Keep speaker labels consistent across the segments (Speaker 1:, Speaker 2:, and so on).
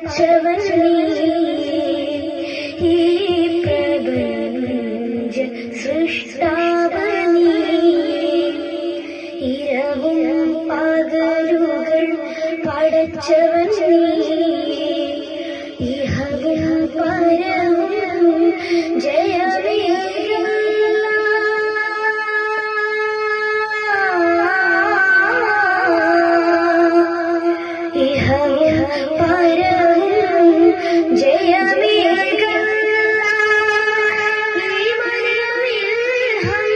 Speaker 1: പടച്ചവൻ ഈ പ്രപഞ്ച സൃഷ്ടാവനീ ഇരവും പകലുകൾ പടച്ചവൻ ഇഹവും പരവും ജയമേകും ഇഹവും പരവും ജയമേകും ഈ മനമിൽഹം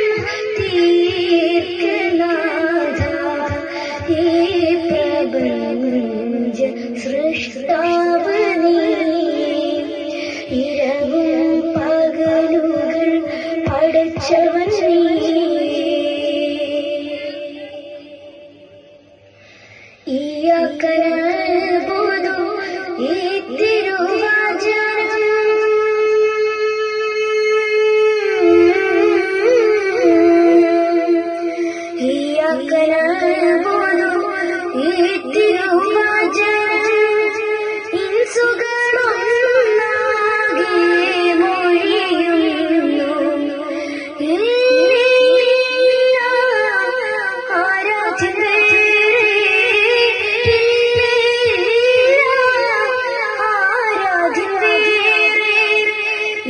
Speaker 1: തീർക്കനാഥ ഈ പ്രപഞ്ച സൃഷ്ടാവനീ ഇരവും പകലുകൾ പടച്ചവൻ ഇയ്യാക നഅ്ബുദു ഈ തിരുവചനം ഇയ്യാക നഅ്ബുദു ഈ തിരുവചനം ഇൻസുകളൊന്നാകെ മൊഴിയുന്നു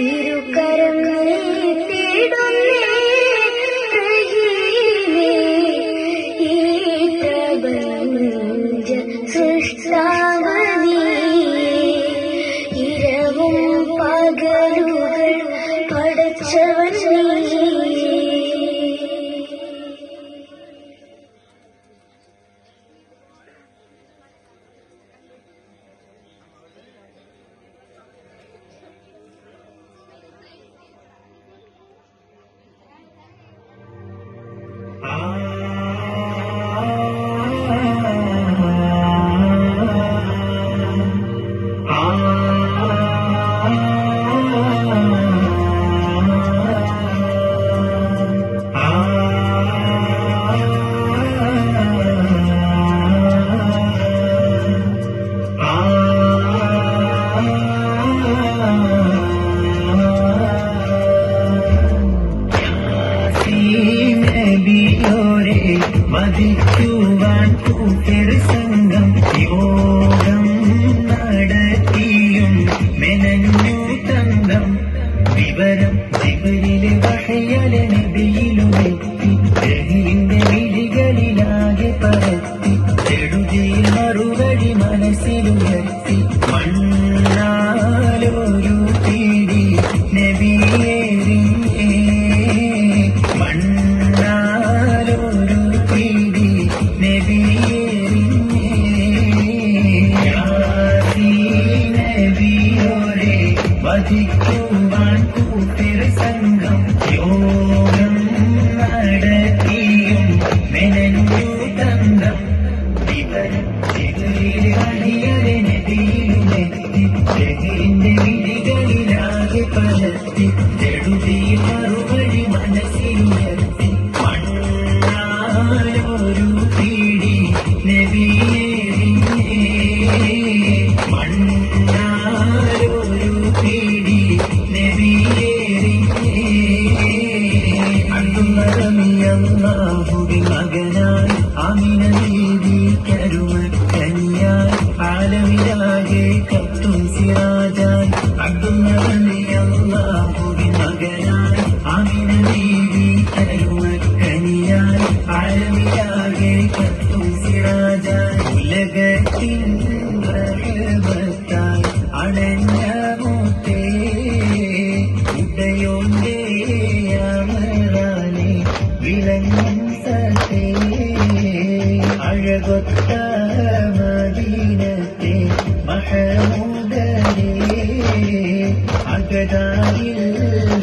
Speaker 1: ഇരുകരം നീട്ടിടുന്നേ ഈ പ്രപഞ്ച സൃഷ്ടാവനീ ഇരവും പകലുകൾ പടച്ചവൻ
Speaker 2: വധിക്കുവാൻ കൂട്ടൊരു സംഘം യോഗം നടത്തിയും മെനഞ്ഞു തന്തം വിവരം ജിബ്രീൽ വഹയ്യല നബിയിലുമെത്തി ജഹീലിന്റെ വിളികളിലാകെ പരത്തി ചെടുതിയിൽ മറുപടി മനസ്സിലുയർത്തി മണ്ണാലൊരു പിടി നബിയേറി മണ്ണാലൊരു പിടി നബിയോരെ വധിക്കുവാൻ കൂട്ടൊരു സംഘം യോഗം നടത്തിയും മെനഞ്ഞു തന്തം വിവരം ജിബ്രീൽ വഹയ്യല നബിയിലുമെത്തി ജഹീലിന്റെ വിളികളിലാകെ പരത്തി ചെടുതിയിൽ മറുപടി മനസ്സിലുയർത്തി മണ്ണാലൊരു പിടി നബിയേറി മണ്ണാലൊരു പിടി നബിയേറി അല്ലാഹുവിൻ മകനായി ആമിന ബീവി കരുമക്കനിയായി ആലമിലാകെ കത്തും സിറാജായി അല്ലാഹുവിൻ മകനായി ആമിന ബീവി കരുമക്കനിയായി ആലമിലാകെ കത്തും സിറാജായി ഉലകത്തിൻ റഹ്മത്തായി അണഞ്ഞ മുത്തേ ഉദയോന്റെ അമരാനെ വിളങ്ങും സത്തേ അഴകൊത്ത മദീനത്തെ മഹമൂദരേ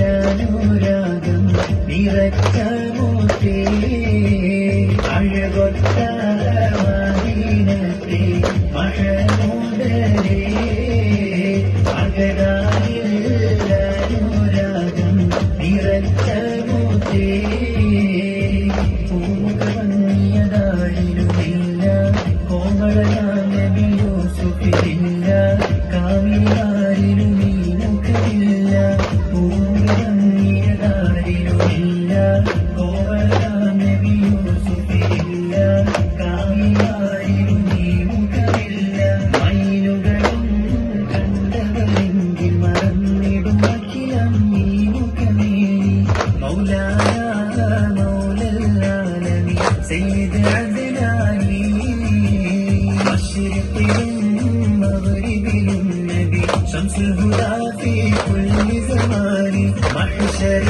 Speaker 2: അകതാരില്ലനുരാഗം നിറച്ച മുത്തേ അഴകൊത്ത മദീനത്തെ മഹമൂദരേ അകതാരില്ലനുരാഗം നിറച്ച മുത്തേ പൂമുഖമങ്ങിയതാഴിലുമില്ല കോമളനാ നബി യൂസുഫിലില്ല شمس الهدى في كل زمان محشر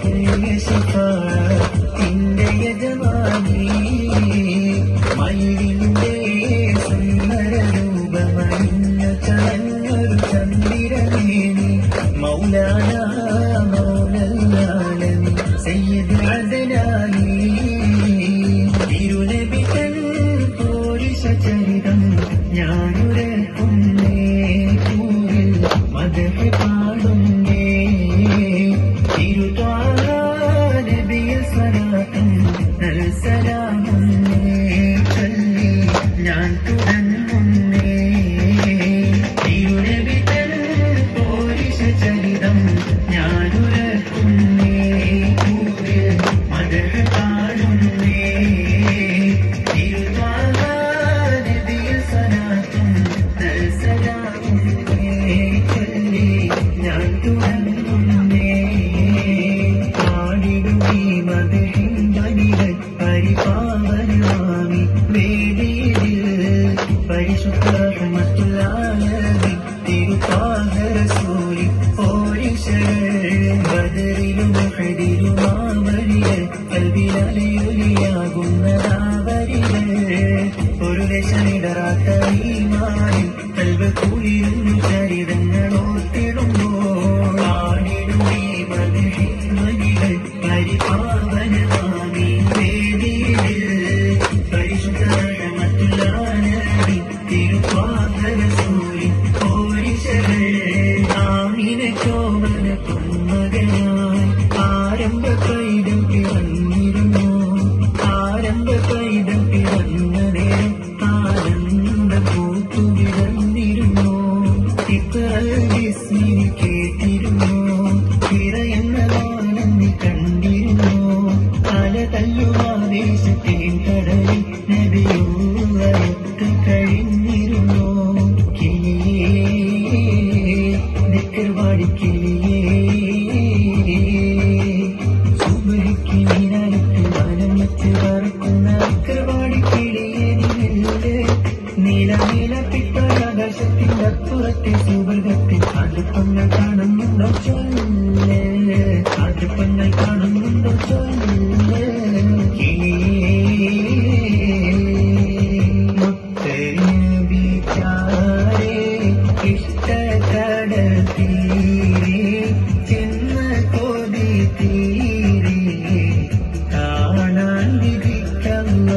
Speaker 2: كل شفاعة إن يجمعني മയിലിന്റെ സുന്ദരരൂപമണിഞ്ഞ ചലഞ്ഞൊരു ചന്ദ്രമേനി മൗലാന മൗലല്ലാലമി സയ്യിദ് അദ്നാനി തിരുനബി തൻ പോരിശ ചരിതം ഞാനുരക്കുന്നേ കൂരിൽ മദഹ് പാടുന്നേ തിരുത്വാഹ നബിയിൽ സ്വലാത്തും സലാമുന്നേ ചൊല്ലി ഞാൻ തുടങ്ങുന്നേ തിരുനബി തൻ പോരിശ ചരിതം ഞാനുരക്കുന്നേ കൂരിൽ മദഹ് പാടുന്നേ തിരുത്വാഹ നബിയിൽ സ്വലാത്തും സലാമുന്നേ ചൊല്ലി ഞാൻ തുടങ്ങുന്നേ പാടിടുമീ മദഹിൻ ധ്വനികൾ പരിപാവനമാമി വേദിയിൽ പരിശുദ്ധ റഹ്മത്തുള്ളാഹി തിരുത്വാഹ റസൂലി പോരിശകൾ ബദറിലും ഉഹദിലും ആവരികൾ കൽബിലലയൊലിയാകുന്നതാവരികൾ ഒരു ദേശമിടറാത്ത ഈമാനിൽ കൽബ് കുളിരുന്നു ചരിതങ്ങൾ ഓർത്തിടുമ്പോൾ ആടിടുമീ മദഹിൻ ധ്വനികൾ പരിപാവനമാമി വേദിയിൽ പരിശുദ്ധ റഹ്മത്തുള്ളാഹി തിരുത്വാഹ റസൂലി പോരിശകൾ ആമിനക്കോമന പൊന്മകനായി ആരംഭ പൈതം പിറന്നിരുന്നു ആരംഭ പൈതം പിറന്ന നേരം ആനന്ദ പൂത്തു വിടർന്നിരുന്നു ഇഖ്റൽ ബിസ്മിൽ കേട്ടിരുന്നു പിറയെന്ന വാനന്ദി കണ്ടിരുന്നു അല തല്ലുമാദേശത്തേൻ കടലിൽ നബിയൂവയത്ത് കഴിഞ്ഞിരുന്നു കിളിയേ ദിക്ർവാടി കിളിയേ സുബഹിക്ക് നീരാലത്ത് വാനം വെച്ച് പറക്കുന്ന ദിക്ർവാടി കിളിയേ നിന്നില്ലേ നീല നീല പിത്താകാശത്തിന്റെ അപ്പുറത്തെ സുവർഗത്തിൽ അടുപ്പങ്ങൾ കാണുന്നുണ്ടോ ചൊല്ല് അടുപ്പങ്ങൾ കാണുന്നുണ്ടോ ചൊല്ല് കിളിയേ മുത്തനബി ചാരേ ഇഷ്ടകടൽ തീരെ ചെന്ന കൊതി തീരെ കാണാൻ വിധിക്കല്ല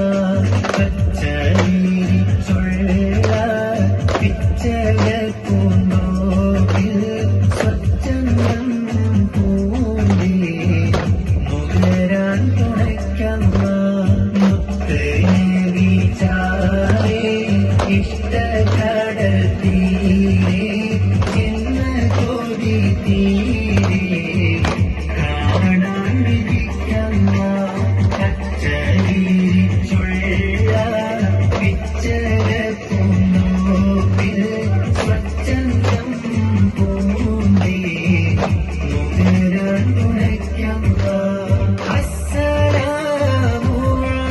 Speaker 2: പച്ചരീരി ചൊള്ള പിച്ചക പൂന്തോപ്പിൽ സ്വച്ഛന്തം പൂണ്ടേ മുകരാൻ തുണയ്ക്കല്ല മുത്തനബി ചാരേ ഇഷ്ടകടൽ തീരെ ചെന്ന കൊതി തീരെ കാണാൻ വിധിക്കല്ല പച്ചരീരി ചൊള്ള പിച്ചക പൂന്തോപ്പിൽ സ്വച്ഛന്തം പൂണ്ടേ മുകരാൻ തുണയ്ക്കല്ല അസ്സലാമു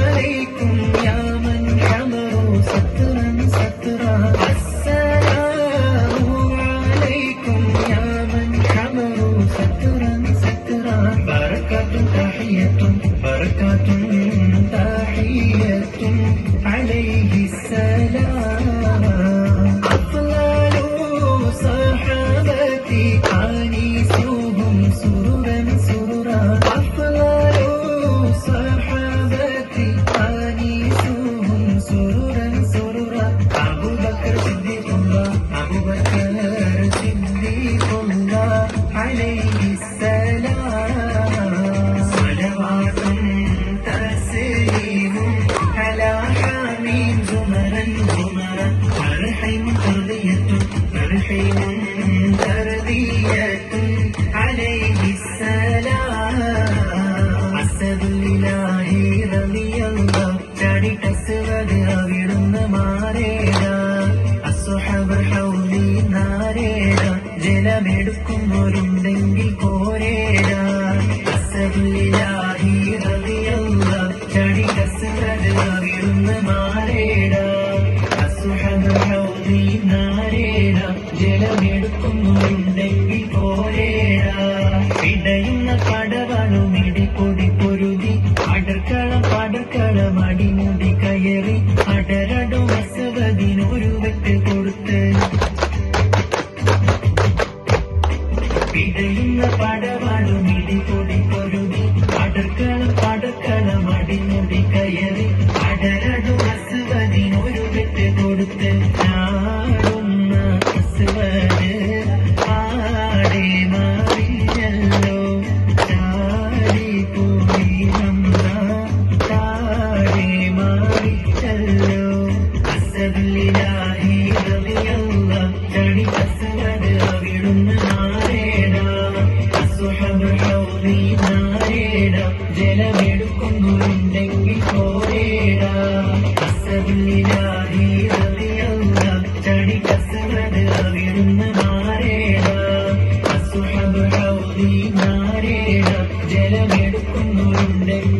Speaker 2: അലൈക്കും യാ മൻ ഹമറു സത്റൻ സത്റാ അസ്സലാമു അലൈക്കും യാ മൻ ഹമറു സത്റൻ സത്റാ ബറകാത്തുൻ തഹിയത്തുൻ ബറകാത്തുൻ തഹിയത്തുൻ അലൈഹി സലാം അഫ്ളലു സഹബതി ആനീസുഹും സുറൻ സുറാ അഫ്ളലു സഹബതി ആനീസുഹും സുറൻ സുറാ അബൂബക്കർ സിദ്ദീഖുല്ലാഹ് അബൂബക്കർ സിദ്ദീഖുല്ലാഹ് അലൈഹി സലാം സ്വലവാത്തും തസ്ലീമും അലാ ഹമീം സുമറൻ സുമറ തർഹീം തർദിയത്തും തർഹീമും തർദിയത്തും അലൈഹി സലാം അസദുല്ലാഹി റളിയല്ലാഹു ചാടിട്ടസ്വദ് അവിടുന്ന് മാറേട അസ്വഹബ് ഹൗലി നാരേട ജലമെടുക്കുന്നവരുണ്ടെങ്കിൽ കോരേട അസദുല്ലാഹി റളിയല്ലാഹു ചാടിട്ടസ്വദ് അവിടുന്ന് മാറേട അസ്വഹബ് ഹൗലി നാരേട ജലമെടുക്കുന്നുണ്ടെങ്കിൽ പോരേടാ പിടയുന്ന പടവാളും ഇടിപ്പൊടി പൊരുതി പടർക്കളം അടിമുടി കയറി അടരടും അസവദിനൊരു വെട്ട് കൊടുത്ത് പിടയുന്ന പടവാളും ഇടിപ്പൊടി പൊരുതി പടർക്കളം അടിമുടി കയറി അടരടും അസവദിനൊരു വെട്ട് കൊടുത്ത് നാടുന്ന അസവന് ആടെ മാറിയല്ലോ ചാടി പോയി നമ്മ താടെ മാറിച്ചല്ലോ അസദില്ലാഹി റളിയല്ല ചടി അസവന് അവിടുന്ന് നാരേടാ അസുഹബ് ഹൗലി നാരേടാ ജലമെടുക്കുന്നുണ്ടെങ്കിൽ പോരേടാ അസദില്ലാഹി റളിയല്ല ചടി അസവന് അവിടുന്ന് നാരേടാ അസുഹബ് ഹൗലി നാരേടാ ജലമെടുക്കുന്നുണ്ടെങ്കിൽ